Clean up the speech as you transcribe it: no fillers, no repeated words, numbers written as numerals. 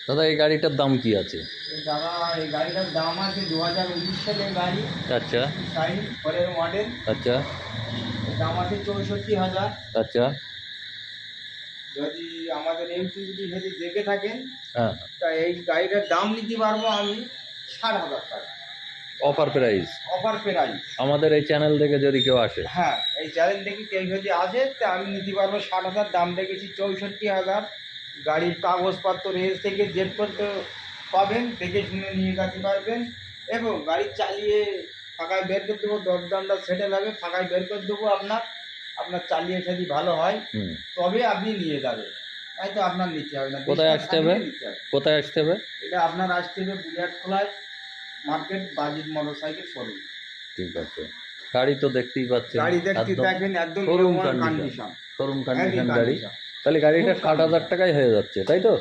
দাদা এই গাড়িটার দাম কি আছে? দাদা এই গাড়িটার দাম আছে 2019 সালের গাড়ি। আচ্ছা শাইন পরের মডেল। আচ্ছা দাম আছে 64,000। আচ্ছা। যদি আমাদের ইউটিউবটি যদি দেখে থাকেন হ্যাঁ, তা এই গাড়িটার দাম নিতে পারবো আমি 60,000 টাকা অফার প্রাইস অফার প্রাইস। আমাদের এই চ্যানেল থেকে যদি কেউ আসে। হ্যাঁ, এই চ্যালেঞ্জ থেকে কেউ যদি আসে তা আমি নিতে পারবো 60,000। দাম রেখেছি 64,000। গাড়ির কাগজপত্র রেস থেকে জেড করতে পাবেন, দেখে শুনে নিয়ে যেতে পারবেন এবং গাড়ি চালিয়ে ফাঁকায় বের করে দেবো। দরদামটা সেটেল হবে, ফাঁকায় বের করে দেবো। আপনার চালিয়ে যদি ভালো হয় তবে আপনি নিয়ে যাবেন, তাই তো আপনার নিতে হবে না। কোথায় আসতে হবে? কোথায় আসতে হবে? এটা আপনার আসতে হবে বুলিয়াটখোলায় মার্কেট, বাজিত মোটরসাইকেল শোরুম। ঠিক আছে। গাড়ি তো দেখতেই পাচ্ছেন, গাড়ি দেখতে দেখেন একদম শোরুম কন্ডিশন। কন্ডিশন গাড়ি। তাহলে গাড়িটা 60,000 টাকায় হয়ে যাচ্ছে, তাই তো?